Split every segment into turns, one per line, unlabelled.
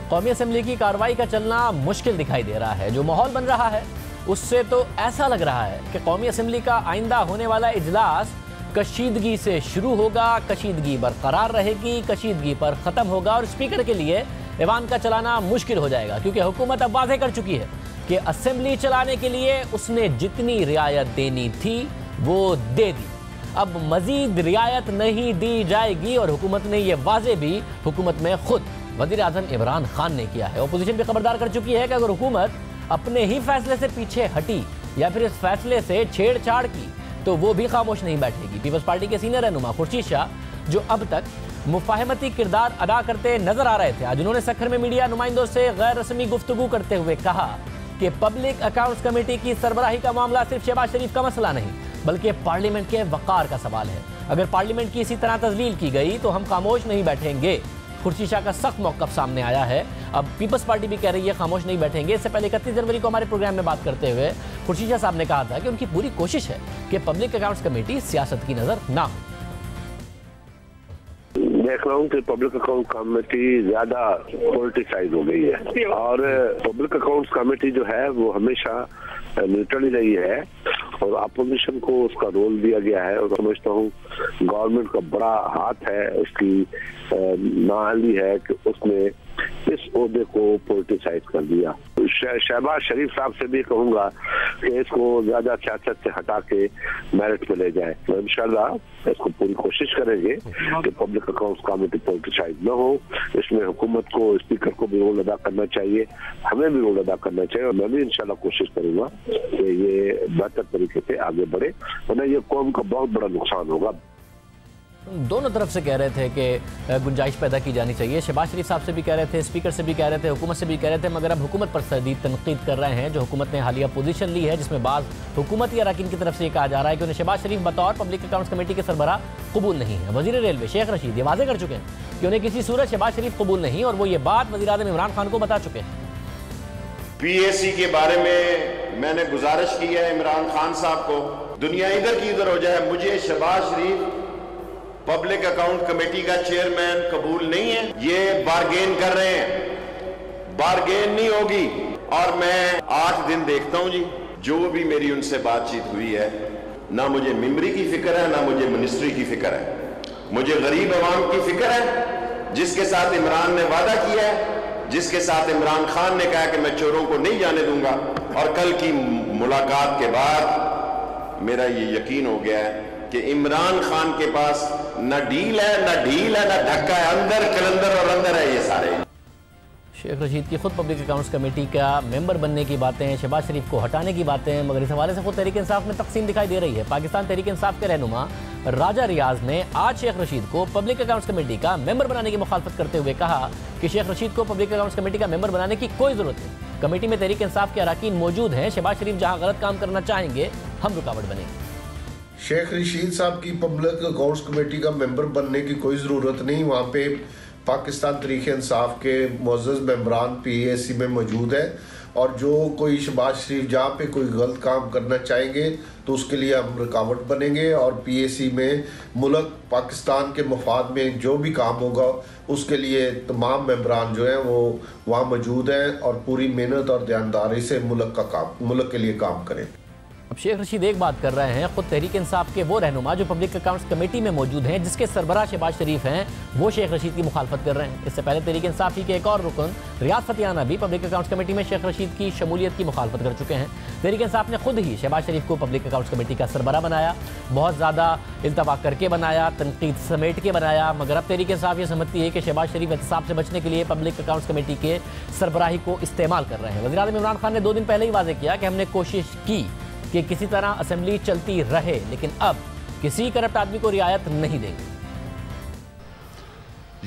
कौमी असेंबली की कार्रवाई का चलना मुश्किल दिखाई दे रहा है। जो माहौल बन रहा है उससे तो ऐसा लग रहा है कि कौमी असेंबली का आइंदा होने वाला इजलास कशीदगी से शुरू होगा, कशीदगी बरकरार रहेगी, कशीदगी पर ख़त्म होगा और स्पीकर के लिए ऐवान का चलाना मुश्किल हो जाएगा, क्योंकि हुकूमत अब वाज़ेह कर चुकी है कि असेंबली चलाने के लिए उसने जितनी रियायत देनी थी वो दे दी। अब मजीद रियायत नहीं दी जाएगी और हुकूमत ने यह वाज़ेह भी हुकूमत में खुद वज़ीर आज़म इमरान खान ने किया है। अपोजिशन भी खबरदार कर चुकी है कि अगर हुकूमत अपने ही फैसले से पीछे हटी या फिर इस फैसले से छेड़छाड़ की तो वो भी खामोश नहीं बैठेगी। पीपल्स पार्टी के सीनियर रहनुमा खुर्शीद शाह, जो अब तक मुफाहमती किरदार अदा करते नजर आ रहे थे, आज उन्होंने सखर में मीडिया नुमाइंदों से गैर रस्मी गुफ्तगू करते हुए कहा कि पब्लिक अकाउंट्स कमेटी की सरबराही का मामला सिर्फ शहबाज शरीफ का मसला नहीं बल्कि पार्लियामेंट के वक़ार का सवाल है। अगर पार्लियामेंट की इसी तरह तजलील की गई तो हम खामोश नहीं बैठेंगे। खुर्शीद शाह का सख्त मौक़िफ़ सामने आया है। अब पीपल्स पार्टी भी कह रही है खामोश नहीं बैठेंगे। इससे पहले 31 जनवरी को हमारे प्रोग्राम में बात करते हुए खुर्शीद शाह साहब ने कहा था कि उनकी पूरी कोशिश है कि पब्लिक अकाउंट्स कमेटी सियासत की नज़र ना हो।
देख रहा हूँ कि पब्लिक अकाउंट कमेटी ज्यादा पॉलिटिसाइज हो गई है और पब्लिक अकाउंट्स कमेटी जो है वो हमेशा न्यूट्रल ही रही है और अपोजिशन को उसका रोल दिया गया है और समझता हूँ गवर्नमेंट का बड़ा हाथ है, उसकी नाअहली है कि उसने इस ओहदे को पॉलिटिसाइज कर दिया। शहबाज शरीफ साहब से भी कहूंगा कि इसको ज्यादा सियासत से हटा के मेरिट पे ले जाए। तो इंशाल्लाह इसको पूरी कोशिश करेंगे कि पब्लिक अकाउंट्स कमेटी पॉलिटिसाइज न हो। इसमें हुकूमत को, स्पीकर को भी रोल अदा करना चाहिए, हमें भी रोल अदा करना चाहिए और मैं भी इंशाल्लाह कोशिश करूंगा कि ये बेहतर तरीके से आगे बढ़े, वरना ये कौम का बहुत बड़ा नुकसान होगा।
दोनों तरफ से कह रहे थे कि गुंजाइश पैदा की जानी चाहिए। शहबाज शरीफ साहब से भी कह रहे थे, स्पीकर से भी कह रहे थे, हुकूमत से भी कह रहे थे, मगर अब हुकूमत पर शदीद तनकीद कर रहे हैं। जो हुकूमत ने हालिया पोजीशन ली है जिसमें बाज़ हुकूमती अरकान की तरफ से ये कहा जा रहा है कि उन्हें शहबाज शरीफ बतौर पब्लिक अकाउंट्स कमेटी के सरबराह कबूल नहीं है। वज़ीर रेलवे शेख रशीद ये वाज़ेह कर चुके हैं कि उन्हें किसी सूरत शहबाज शरीफ कबूल नहीं, और वो ये बात वज़ीर आज़म इमरान खान को बता चुके हैं।
PAC के बारे में मैंने गुजारिश की है इमरान खान साहब को, दुनिया इधर की इधर हो जाए, मुझे शहबाज शरीफ पब्लिक अकाउंट कमेटी का चेयरमैन कबूल नहीं है। ये बारगेन कर रहे हैं, बारगेन नहीं होगी। और मैं 8 दिन देखता हूं जी, जो भी मेरी उनसे बातचीत हुई है, ना मुझे मेमोरी की फिक्र है ना मुझे मिनिस्ट्री की फिक्र है। मुझे गरीब अवाम की फिक्र है, जिसके साथ इमरान ने वादा किया है, जिसके साथ इमरान खान ने कहा कि मैं चोरों को नहीं जाने दूंगा। और कल की मुलाकात के बाद मेरा ये यकीन हो गया है कि इमरान खान के पास न डील है, न ढील है, न धक्का है, अंदर कलंदर और अंदर है ये सारे।
शेख रशीद की खुद पब्लिक अकाउंट्स कमेटी का मेंबर बनने की बातें, शहबाज शरीफ को हटाने की बातें, मगर इस हवाले से खुद तहरीक इंसाफ में तकसीम दिखाई दे रही है। पाकिस्तान तहरीक इंसाफ के रहनुमा राजा रियाज ने आज शेख रशीद को पब्लिक अकाउंट्स कमेटी का मेंबर बनाने की मुखालफत करते हुए कहा कि शेख रशीद को पब्लिक अकाउंट्स कमेटी का मेंबर बनाने की कोई जरूरत नहीं। कमेटी में तहरीक इंसाफ के अरकान मौजूद हैं, शहबाज शरीफ जहां गलत काम करना चाहेंगे हम रुकावट बनेंगे।
शेख रशीद साहब की पब्लिक अकाउंट्स कमेटी का मेंबर बनने की कोई ज़रूरत नहीं। वहाँ पे पाकिस्तान तहरीक इंसाफ के मुअज़्ज़ज़ मेंबरान PAC में मौजूद है और जो कोई शहबाज शरीफ जहाँ पे कोई गलत काम करना चाहेंगे तो उसके लिए हम रुकावट बनेंगे। और PAC में मुल्क पाकिस्तान के मफाद में जो भी काम होगा उसके लिए तमाम मेंबरान जो हैं वो वहाँ मौजूद हैं और पूरी मेहनत और ध्यानदारी से मुल्क के लिए काम करें।
अब शेख रशीद एक बात कर रहे हैं, खुद तहरीक इंसाफ के वो रहनुमा जो पब्लिक अकाउंट्स कमेटी में मौजूद हैं, जिसके सरबराह शहबाज शरीफ हैं, वो शेख रशीद की मुखालफत कर रहे हैं। इससे पहले तहरीक इंसाफ ही के एक और रुकन रियाज फतियाना भी पब्लिक अकाउंट्स कमेटी में शेख रशीद की शमूलियत की मुखालफत कर चुके हैं। तहरीक इंसाफ ने खुद ही शहबाज शरीफ को पब्लिक अकाउंट्स कमेटी का सरबराह बनाया, बहुत ज़्यादा इल्तवा करके बनाया, तनकीद समेट के बनाया, मगर अब तहरीक इंसाफ ये समझती है कि शहबाज शरीफ एहतसाब से बचने के लिए पब्लिक अकाउंट्स कमेटी के सरबराही को इस्तेमाल कर रहे हैं। वज़ीर आज़म इमरान खान ने 2 दिन पहले ही वाज़ेह किया कि हमने कोशिश की कि किसी तरह असेंबली चलती रहे, लेकिन अब किसी करप्ट आदमी को रियायत नहीं देंगे।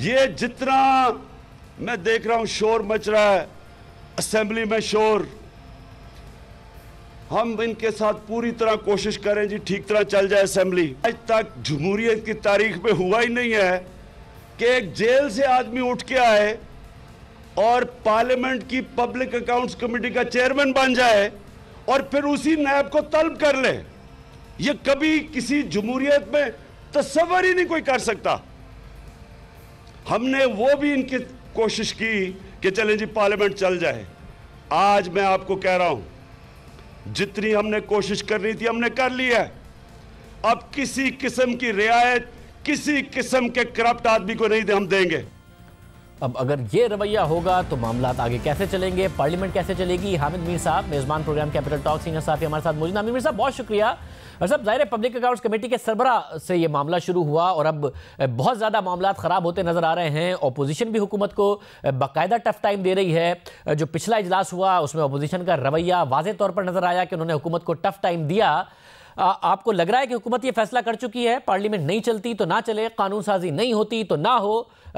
ये जितना मैं देख रहा हूं शोर मच रहा है असेंबली में, शोर, हम इनके साथ पूरी तरह कोशिश करें जी ठीक तरह चल जाए असेंबली। आज तक जमहूरियत की तारीख में हुआ ही नहीं है कि एक जेल से आदमी उठ के आए और पार्लियामेंट की पब्लिक अकाउंट्स कमेटी का चेयरमैन बन जाए और फिर उसी नायब को तलब कर ले। ये कभी किसी जमहूरियत में तस्वर ही नहीं कोई कर सकता। हमने वो भी इनके कोशिश की कि चलें जी पार्लियामेंट चल जाए। आज मैं आपको कह रहा हूं, जितनी हमने कोशिश करनी थी हमने कर ली है। अब किसी किस्म की रियायत किसी किस्म के करप्ट आदमी को नहीं हम देंगे।
अब अगर ये रवैया होगा तो मामलात आगे कैसे चलेंगे, पार्लियामेंट कैसे चलेगी? हामिद मीर साहब, मेजबान प्रोग्राम कैपिटल टॉक सीनियर साथी हमारे साथ मौजूद। हामिद मीर साहब, बहुत शुक्रिया। और साहब, जाहिर है पब्लिक अकाउंट्स कमेटी के सरबराह से ये मामला शुरू हुआ और अब बहुत ज़्यादा मामलात ख़राब होते नज़र आ रहे हैं। अपोजिशन भी हुकूमत को बाकायदा टफ टाइम दे रही है। जो पिछला इजलास हुआ उसमें अपोजिशन का रवैया वाज़ेह तौर पर नज़र आया कि उन्होंने हुकूमत को टफ टाइम दिया। आपको लग रहा है कि हुकूमत ये फैसला कर चुकी है, पार्लियामेंट नहीं चलती तो ना चले, कानून साजी नहीं होती तो ना हो,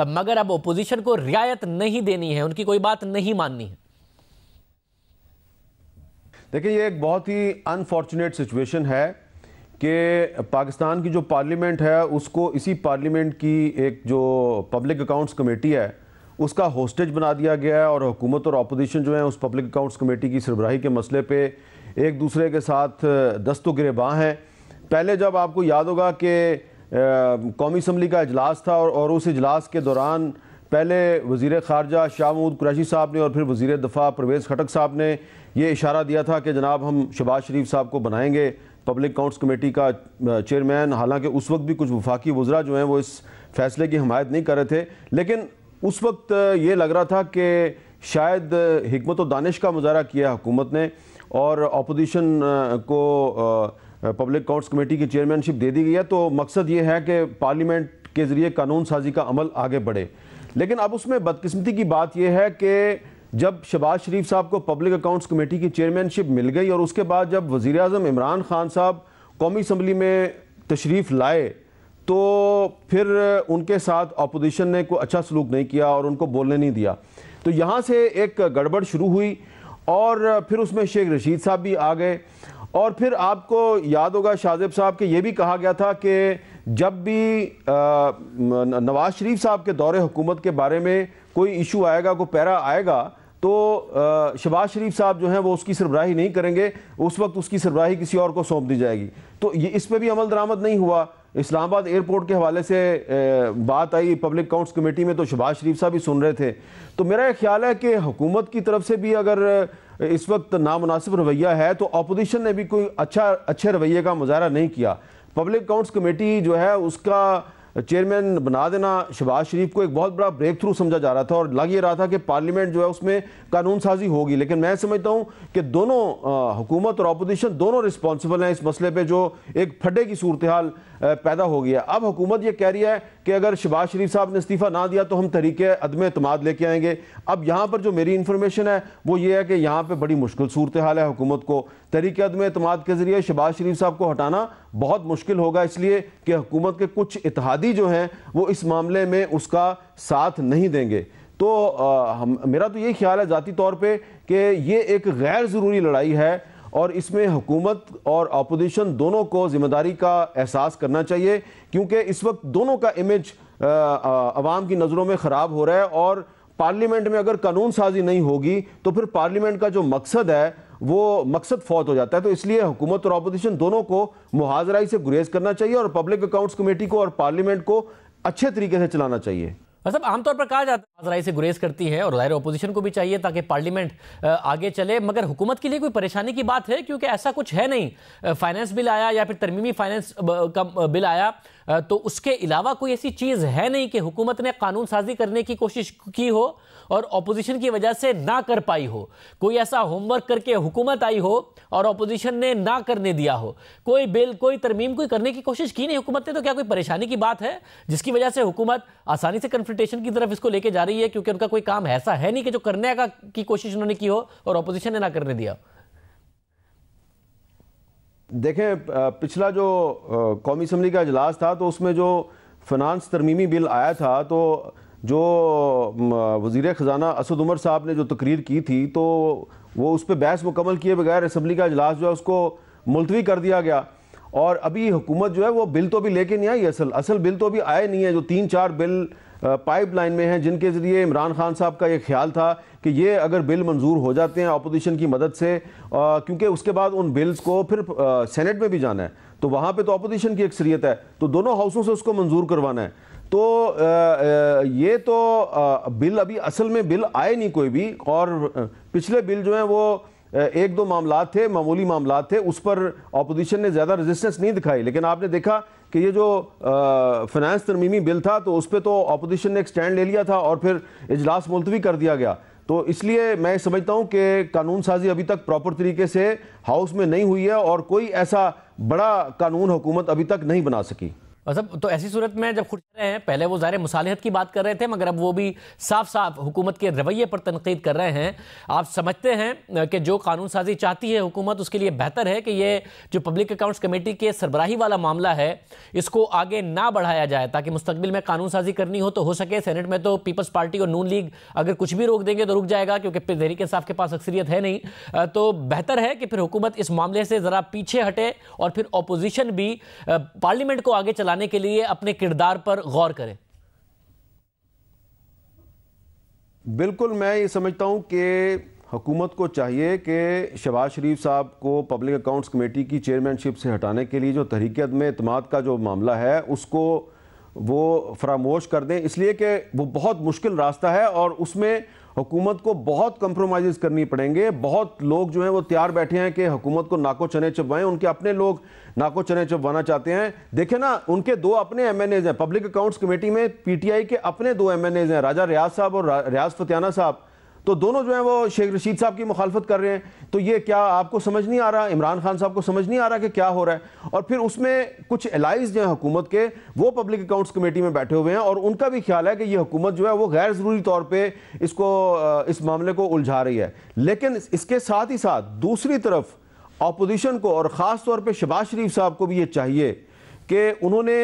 मगर अब ओपोजिशन को रियायत नहीं देनी है, उनकी कोई बात नहीं माननी है?
देखिए, ये एक बहुत ही अनफॉर्चुनेट सिचुएशन है कि पाकिस्तान की जो पार्लियामेंट है उसको इसी पार्लियामेंट की एक जो पब्लिक अकाउंट्स कमेटी है उसका होस्टेज बना दिया गया है और हुकूमत और अपोजिशन जो है उस पब्लिक अकाउंट्स कमेटी की सरबराही के मसले पे एक दूसरे के साथ दस्तो गिरेबां हैं। पहले जब आपको याद होगा कि कौमी असम्बली का इजलास था और उस इजलास के दौरान पहले वज़ीर ख़ारजा शाह महमूद कुरैशी साहब ने और फिर वज़ीर दफ़ा परवेज़ खटक साहब ने ये इशारा दिया था कि जनाब हम शहबाज शरीफ साहब को बनाएंगे पब्लिक अकाउंट्स कमेटी का चेयरमैन। हालांकि उस वक्त भी कुछ वफाकी वज़रा जो हैं वो इस फैसले की हमायत नहीं कर रहे थे, लेकिन उस वक्त ये लग रहा था कि शायद हिकमत और दानिश का मुजाहरा किया हुकूमत ने और अपोजिशन को पब्लिक अकाउंट्स कमेटी की चेयरमैनशिप दे दी गई है। तो मकसद ये है कि पार्लियामेंट के ज़रिए कानून साजी का अमल आगे बढ़े। लेकिन अब उसमें बदकिस्मती की बात यह है कि जब शहबाज शरीफ साहब को पब्लिक अकाउंट्स कमेटी की चेयरमैनशिप मिल गई और उसके बाद जब वज़ीर आज़म इमरान खान साहब कौमी असम्बली में तशरीफ़ लाए तो फिर उनके साथ अपोजिशन ने कोई अच्छा सलूक नहीं किया और उनको बोलने नहीं दिया। तो यहाँ से एक गड़बड़ शुरू हुई और फिर उसमें शेख रशीद साहब भी आ गए और फिर आपको याद होगा शाहजेब साहब के ये भी कहा गया था कि जब भी नवाज शरीफ साहब के दौरे हुकूमत के बारे में कोई इशू आएगा, कोई पैरा आएगा तो शहबाज शरीफ साहब जो हैं वो उसकी सरबराही नहीं करेंगे, उस वक्त उसकी सरबराही किसी और को सौंप दी जाएगी। तो ये इस पर भी अमल दरामद नहीं हुआ। इस्लामाबाद एयरपोर्ट के हवाले से बात आई पब्लिक अकाउंट्स कमेटी में तो शहबाज शरीफ साहब भी सुन रहे थे। तो मेरा ख्याल है कि हुकूमत की तरफ से भी अगर इस वक्त नामुनासिब रवैया है तो अपोजिशन ने भी कोई अच्छे रवैये का मुजाहरा नहीं किया। पब्लिक अकाउंट्स कमेटी जो है उसका चेयरमैन बना देना शहबाज शरीफ को एक बहुत बड़ा ब्रेक थ्रू समझा जा रहा था और लग ये रहा था कि पार्लियामेंट जो है उसमें कानून साजी होगी। लेकिन मैं समझता हूं कि दोनों हुकूमत और अपोजिशन दोनों रिस्पॉन्सिबल हैं इस मसले पे जो एक फड्डे की सूरत हाल पैदा हो गया। अब हुकूमत ये कह रही है कि अगर शहबाज शरीफ साहब ने इस्तीफ़ा ना दिया तो हम तहरीके अदम एतमाद लेके आएंगे। अब यहाँ पर जो मेरी इन्फॉर्मेशन है वो ये है कि यहाँ पर बड़ी मुश्किल सूरत हाल है। हुकूमत को तहरीके अदम एतमाद के जरिए शहबाज शरीफ साहब को हटाना बहुत मुश्किल होगा, इसलिए कि हुकूमत के कुछ इत्तेहादी जो हैं वो इस मामले में उसका साथ नहीं देंगे। तो मेरा तो ये ख्याल है ज़ाती तौर पे कि ये एक गैर ज़रूरी लड़ाई है और इसमें हुकूमत और अपोजिशन दोनों को जिम्मेदारी का एहसास करना चाहिए, क्योंकि इस वक्त दोनों का इमेज अवाम की नज़रों में ख़राब हो रहा है और पार्लियामेंट में अगर कानून साजी नहीं होगी तो फिर पार्लियामेंट का जो मकसद है वो मकसद फौत हो जाता है। तो इसलिए हुकूमत और अपोजिशन दोनों को मुहाजराई से गुरेज करना चाहिए और पब्लिक अकाउंट्स कमेटी को और पार्लियामेंट को अच्छे तरीके से चलाना चाहिए।
मतलब आमतौर पर कहा जाता है मुहाजराई से गुरेज करती है और ज़ाहिर अपोजिशन को भी चाहिए ताकि पार्लियामेंट आगे चले, मगर हुकूमत के लिए कोई परेशानी की बात है? क्योंकि ऐसा कुछ है नहीं। फाइनेंस बिल आया या फिर तरमीमी फाइनेंस का बिल आया तो उसके अलावा कोई ऐसी चीज़ है नहीं कि हुकूमत ने कानून साजी करने की कोशिश की हो और अपोजिशन की वजह से ना कर पाई हो। कोई ऐसा होमवर्क करके हुकूमत आई हो और अपोजिशन ने ना करने दिया हो, कोई बिल कोई तरमीम कोई करने की कोशिश की नहीं हुकूमत ने। तो क्या कोई परेशानी की बात है जिसकी वजह से हुकूमत आसानी से कन्फ्रंटेशन की तरफ इसको लेके जा रही है? क्योंकि उनका कोई काम ऐसा है नहीं कि जो करने की कोशिश उन्होंने की हो और अपोजिशन ने ना करने दिया।
देखें, पिछला जो कौमी असम्बली का इजलास था तो उसमें जो फिनांस तरमीमी बिल आया था तो जो वज़ीर ख़जाना असद उमर साहब ने जो तकरीर की थी तो वो उस पर बहस मुकम्मल किए बगैर असम्बली का इजलास जो है उसको मुलतवी कर दिया गया और अभी हुकूमत जो है वो बिल तो भी लेके नहीं आई। असल बिल तो अभी आए नहीं है। जो 3-4 बिल पाइपलाइन में हैं जिनके ज़रिए इमरान खान साहब का ये ख्याल था कि ये अगर बिल मंजूर हो जाते हैं अपोजिशन की मदद से, क्योंकि उसके बाद उन बिल्स को फिर सेनेट में भी जाना है तो वहाँ पे तो अपोजिशन की अक्सरियत है तो दोनों हाउसों से उसको मंजूर करवाना है। तो ये तो बिल अभी असल में बिल आए नहीं कोई भी, और पिछले बिल जो है वो एक दो मामलात थे, मामूली मामलात थे, उस पर ऑपोजिशन ने ज़्यादा रेजिस्टेंस नहीं दिखाई। लेकिन आपने देखा कि ये जो फाइनेंस तरमीमी बिल था तो उस पर तो ऑपोजिशन ने एक स्टैंड ले लिया था और फिर इजलास मुलतवी कर दिया गया। तो इसलिए मैं समझता हूं कि कानून साजी अभी तक प्रॉपर तरीके से हाउस में नहीं हुई है और कोई ऐसा बड़ा कानून हुकूमत अभी तक नहीं बना सकी।
मतलब तो ऐसी सूरत में जब खुद रहे हैं, पहले वो ज़ाहिर मुसालिहत की बात कर रहे थे, मगर अब वो भी साफ साफ हुकूमत के रवैये पर तनकीद कर रहे हैं। आप समझते हैं कि जो कानून साजी चाहती है हुकूमत, उसके लिए बेहतर है कि ये जो पब्लिक अकाउंट्स कमेटी के सरबराही वाला मामला है इसको आगे ना बढ़ाया जाए, ताकि मुस्तकबिल में कानून साजी करनी हो तो हो सके। सेनेट में तो पीपल्स पार्टी और नून लीग अगर कुछ भी रोक देंगे तो रुक जाएगा, क्योंकि तहरीक इंसाफ के पास अक्सरियत है नहीं। तो बेहतर है कि फिर हुकूमत इस मामले से ज़रा पीछे हटे और फिर अपोजिशन भी पार्लियामेंट को आगे चलाने के लिए अपने किरदार पर गौर करें।
बिल्कुल, मैं ये समझता हूं कि हुकूमत को चाहिए कि शहबाज शरीफ साहब को पब्लिक अकाउंट्स कमेटी की चेयरमैनशिप से हटाने के लिए जो तहरीक अदम एतमाद का जो मामला है उसको वो फरामोश कर दें, इसलिए कि वो बहुत मुश्किल रास्ता है और उसमें हुकूमत को बहुत कंप्रोमाइज़ करनी पड़ेंगे। बहुत लोग जो हैं वो तैयार बैठे हैं कि हुकूमत को नाको चने चबवाएं, उनके अपने लोग नाको चने चबवाना चाहते हैं। देखें ना, उनके दो अपने MNAs हैं पब्लिक अकाउंट्स कमेटी में, PTI के अपने दो MNAs हैं, राजा रियाज साहब और रियाज फतियाना साहब। तो दोनों जो है वो शेख रशीद साहब की मुखालफत कर रहे हैं। तो ये क्या आपको समझ नहीं आ रहा, इमरान खान साहब को समझ नहीं आ रहा कि क्या हो रहा है? और फिर उसमें कुछ एलाइज जो है हुकूमत के, वो पब्लिक अकाउंट्स कमेटी में बैठे हुए हैं और उनका भी ख्याल है कि ये हुकूमत जो है वो गैर ज़रूरी तौर पर इस मामले को उलझा रही है। लेकिन इसके साथ ही साथ दूसरी तरफ अपोजिशन को और ख़ास तौर पर शहबाज शरीफ साहब को भी ये चाहिए कि उन्होंने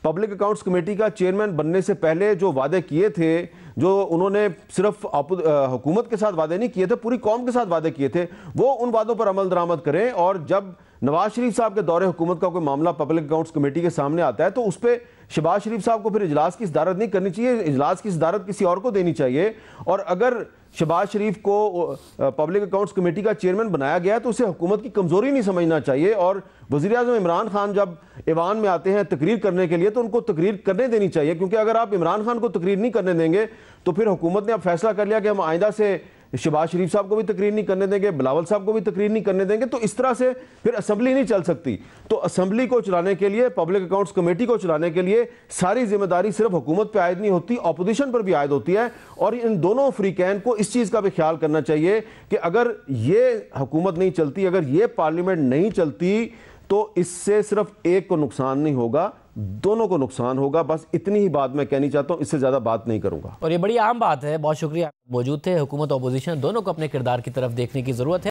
पब्लिक अकाउंट्स कमेटी का चेयरमैन बनने से पहले जो वादे किए थे, जो उन्होंने सिर्फ हुकूमत के साथ वादे नहीं किए थे, पूरी कौम के साथ वादे किए थे, वो उन वादों पर अमल दरामद करें। और जब नवाज शरीफ साहब के दौरे हुकूमत का कोई मामला पब्लिक अकाउंट्स कमेटी के सामने आता है तो उस पर शहबाज शरीफ साहब को फिर इजलास की सदारत नहीं करनी चाहिए, इजलास की सदारत किसी और को देनी चाहिए। और अगर शहबाज शरीफ को पब्लिक अकाउंट्स कमेटी का चेयरमैन बनाया गया तो उसे हुकूमत की कमजोरी नहीं समझना चाहिए। और वज़ीर आज़म इमरान खान जब ऐवान में आते हैं तकरीर करने के लिए तो उनको तकरीर करने देनी चाहिए, क्योंकि अगर आप इमरान खान को तकरीर नहीं करने देंगे तो फिर हुकूमत ने अब फैसला कर लिया कि हम आइंदा से शहबाज शरीफ साहब को भी तकरीर नहीं करने देंगे, बिलावल साहब को भी तकरीर नहीं करने देंगे। तो इस तरह से फिर असम्बली नहीं चल सकती। तो असम्बली को चलाने के लिए, पब्लिक अकाउंट्स कमेटी को चलाने के लिए सारी जिम्मेदारी सिर्फ हुकूमत पे आयद नहीं होती, अपोजिशन पर भी आयद होती है। और इन दोनों फ्रीकैन को इस चीज़ का भी ख्याल करना चाहिए कि अगर ये हुकूमत नहीं चलती, अगर ये पार्लियामेंट नहीं चलती तो इससे सिर्फ एक को नुकसान नहीं होगा, दोनों को नुकसान होगा। बस इतनी ही बात मैं कहनी चाहता हूं, इससे ज्यादा बात नहीं करूंगा।
और ये बड़ी आम बात है। बहुत शुक्रिया, मौजूद थे। हुकूमत और अपोजिशन दोनों को अपने किरदार की तरफ देखने की जरूरत है।